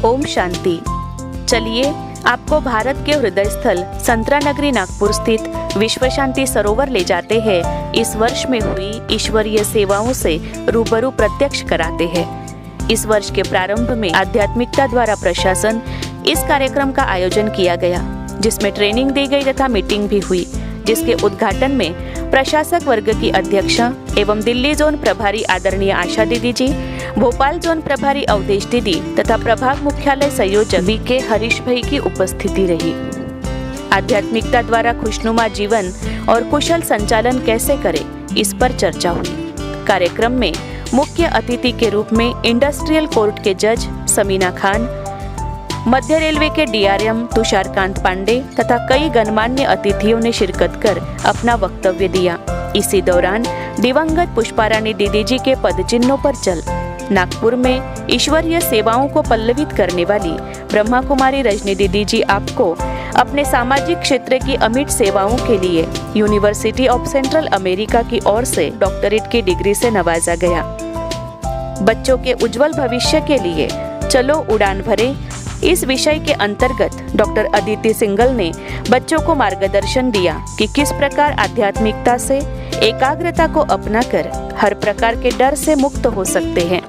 ओम शांति। चलिए आपको भारत के हृदय स्थल संतरा नगरी नागपुर स्थित विश्व शांति सरोवर ले जाते हैं। इस वर्ष में हुई ईश्वरीय सेवाओं से रूबरू प्रत्यक्ष कराते हैं। इस वर्ष के प्रारंभ में आध्यात्मिकता द्वारा प्रशासन इस कार्यक्रम का आयोजन किया गया, जिसमें ट्रेनिंग दी गई तथा मीटिंग भी हुई, जिसके उद्घाटन में प्रशासक वर्ग की अध्यक्षा एवं दिल्ली जोन प्रभारी आदरणीय आशा दीदी जी, भोपाल जोन प्रभारी अवधेश दीदी तथा प्रभाग मुख्यालय संयोजक वी.के. हरीश भाई की उपस्थिति रही। आध्यात्मिकता द्वारा खुशनुमा जीवन और कुशल संचालन कैसे करें, इस पर चर्चा हुई। कार्यक्रम में मुख्य अतिथि के रूप में इंडस्ट्रियल कोर्ट के जज समीना खान, मध्य रेलवे के डीआरएम तुषारकांत पांडे तथा कई गणमान्य अतिथियों ने शिरकत कर अपना वक्तव्य दिया। इसी दौरान दिवंगत पुष्पारानी दीदी जी के पदचिन्हों पर चल नागपुर में ईश्वरीय सेवाओं को पल्लवित करने वाली ब्रह्मा कुमारी रजनी दीदी जी आपको अपने सामाजिक क्षेत्र की अमिट सेवाओं के लिए यूनिवर्सिटी ऑफ सेंट्रल अमेरिका की ओर से डॉक्टरेट की डिग्री से नवाजा गया। बच्चों के उज्जवल भविष्य के लिए चलो उड़ान भरे, इस विषय के अंतर्गत डॉक्टर अदिति सिंगल ने बच्चों को मार्गदर्शन दिया कि किस प्रकार आध्यात्मिकता से एकाग्रता को अपनाकर हर प्रकार के डर से मुक्त हो सकते हैं।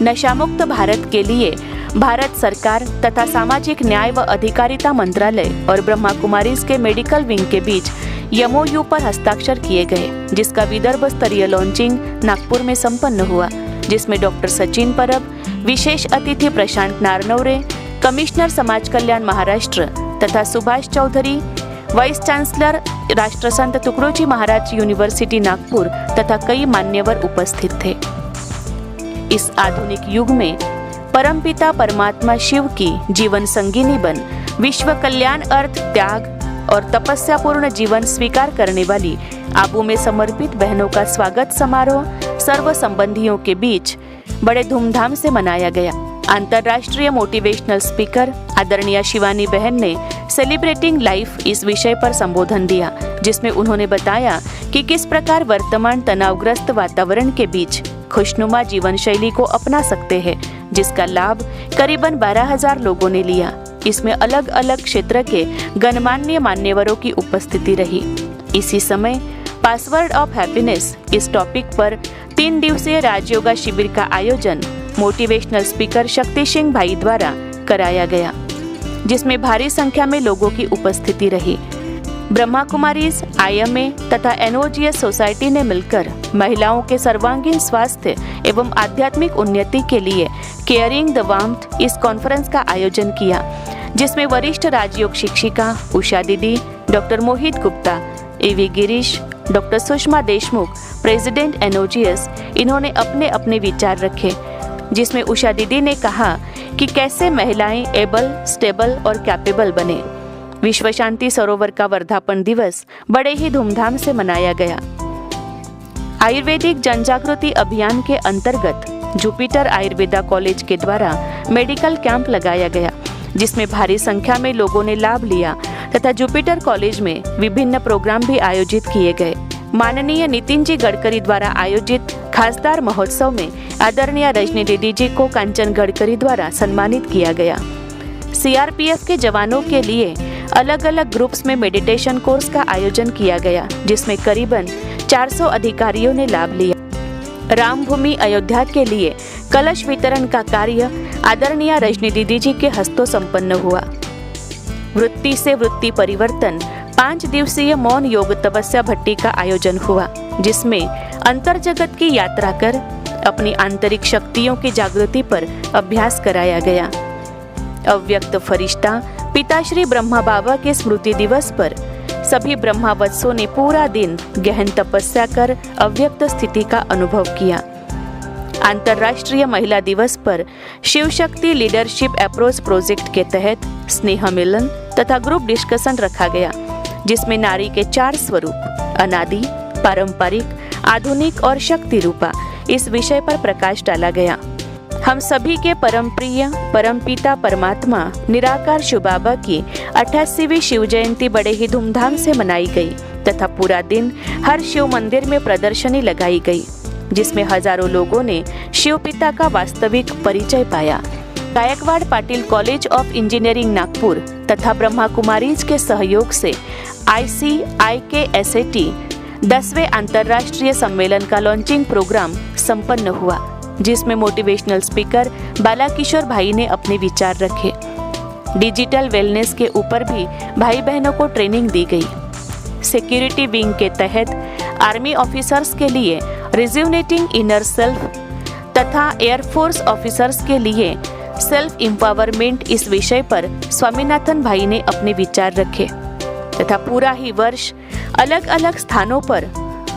नशा मुक्त भारत के लिए भारत सरकार तथा सामाजिक न्याय व अधिकारिता मंत्रालय और ब्रह्मा कुमारीज के मेडिकल विंग के बीच एमओयू पर हस्ताक्षर किए गए, जिसका विदर्भ स्तरीय लॉन्चिंग नागपुर में संपन्न हुआ, जिसमें डॉक्टर सचिन परब, विशेष अतिथि प्रशांत नारनवरे, कमिश्नर समाज कल्याण महाराष्ट्र तथा सुभाष चौधरी, वाइस चांसलर राष्ट्रसंत तुकडोजी महाराज यूनिवर्सिटी नागपुर तथा कई मान्यवर उपस्थित थे। इस आधुनिक युग में परमपिता परमात्मा शिव की जीवन संगिनी बन विश्व कल्याण अर्थ त्याग और तपस्या पूर्ण जीवन स्वीकार करने वाली आबू में समर्पित बहनों का स्वागत समारोह सर्व संबंधियों के बीच बड़े धूमधाम से मनाया गया। अंतर्राष्ट्रीय मोटिवेशनल स्पीकर आदरणीय शिवानी बहन ने सेलिब्रेटिंग लाइफ इस विषय पर संबोधन दिया, जिसमें उन्होंने बताया कि किस प्रकार वर्तमान तनावग्रस्त वातावरण के बीच खुशनुमा जीवन शैली को अपना सकते हैं, जिसका लाभ करीबन 12,000 लोगों ने लिया। इसमें अलग अलग क्षेत्र के गणमान्य मान्यवरों की उपस्थिति रही। इसी समय पासवर्ड ऑफ हैप्पीनेस इस टॉपिक पर 3 दिवसीय राजयोगा शिविर का आयोजन मोटिवेशनल स्पीकर शक्ति सिंह भाई द्वारा कराया गया, जिसमें भारी संख्या में लोगों की उपस्थिति रही। ब्रह्मा कुमारीज, आईएमए तथा एनओजीएस सोसाइटी ने मिलकर महिलाओं के सर्वांगीण स्वास्थ्य एवं आध्यात्मिक उन्नति के लिए केयरिंग द वार्मथ इस कॉन्फ्रेंस का आयोजन किया, जिसमें वरिष्ठ राजयोग शिक्षिका उषा दीदी, डॉक्टर मोहित गुप्ता, एवी गिरीश, डॉक्टर सुषमा देशमुख, प्रेसिडेंट एनओजीएस, इन्होंने अपने अपने विचार रखे, जिसमें उषा दीदी ने कहा कि कैसे महिलाएं एबल, स्टेबल और कैपेबल बने। विश्व शांति सरोवर का वर्धापन दिवस बड़े ही धूमधाम से मनाया गया। आयुर्वेदिक जनजागृति अभियान के अंतर्गत जुपिटर आयुर्वेदा कॉलेज के द्वारा मेडिकल कैंप लगाया गया, जिसमें भारी संख्या में लोगों ने लाभ लिया तथा जुपिटर कॉलेज में विभिन्न प्रोग्राम भी आयोजित किए गए। माननीय नितिन जी गडकरी द्वारा आयोजित खासदार महोत्सव में आदरणीय रजनी दीदी जी को कांचन गडकरी द्वारा सम्मानित किया गया। सीआरपीएफ के जवानों के लिए अलग अलग ग्रुप्स में मेडिटेशन कोर्स का आयोजन किया गया, जिसमें करीबन 400 अधिकारियों ने लाभ लिया। राम भूमि अयोध्या के लिए कलश वितरण का कार्य आदरणीय रजनी दीदी जी के हस्तों संपन्न हुआ। वृत्ति से वृत्ति परिवर्तन 5 दिवसीय मौन योग तपस्या भट्टी का आयोजन हुआ, जिसमें अंतर जगत की यात्रा कर अपनी आंतरिक शक्तियों की जागृति पर अभ्यास कराया गया। अव्यक्त फरिश्ता पिताश्री ब्रह्मा बाबा के स्मृति दिवस पर सभी ब्रह्मावत्सों ने पूरा दिन गहन तपस्या कर अव्यक्त स्थिति का अनुभव किया। अंतर्राष्ट्रीय महिला दिवस पर Shiv Shakti leadership approach project के तहत स्नेह मिलन तथा ग्रुप डिस्कशन रखा गया, जिसमें नारी के 4 स्वरूप अनादि, पारंपरिक, आधुनिक और शक्ति रूपा इस विषय पर प्रकाश डाला गया। हम सभी के परम प्रिय परमपिता परमात्मा निराकार शिव बाबा की 88वीं शिव जयंती बड़े ही धूमधाम से मनाई गई तथा पूरा दिन हर शिव मंदिर में प्रदर्शनी लगाई गई, जिसमें हजारों लोगों ने शिव पिता का वास्तविक परिचय पाया। Gaikwad Patil college of engineering Nagpur तथा ब्रह्मा कुमारीज के सहयोग से ICIKSAT 10वें अंतर्राष्ट्रीय सम्मेलन का लॉन्चिंग प्रोग्राम संपन्न हुआ, जिसमें मोटिवेशनल स्पीकर बालाकिशोर भाई ने अपने विचार रखे। डिजिटल वेलनेस के ऊपर भी भाई बहनों को ट्रेनिंग दी गई। सिक्योरिटी विंग के तहत आर्मी ऑफिसर्स के लिए रिज्यूनेटिंग इनर सेल्फ तथा एयरफोर्स ऑफिसर्स के लिए सेल्फ एम्पावरमेंट इस विषय पर स्वामीनाथन भाई ने अपने विचार रखे तथा पूरा ही वर्ष अलग अलग स्थानों पर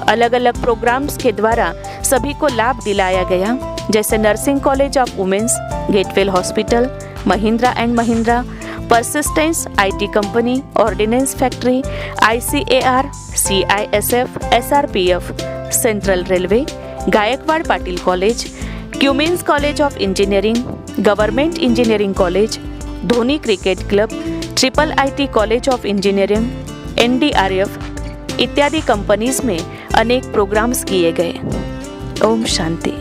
अलग अलग प्रोग्राम्स के द्वारा सभी को लाभ दिलाया गया, जैसे nursing college of womens, Getwell hospital, Mahindra and Mahindra, Persistence IT company, ordnance factory, ICAR, CISF, SRPF, central railway, Gaikwad Patil college, Cummins college of engineering, government engineering college, Dhoni cricket club, IIIT college of engineering, NDRF इत्यादि companies में अनेक programmes किए गए। ओम शांति।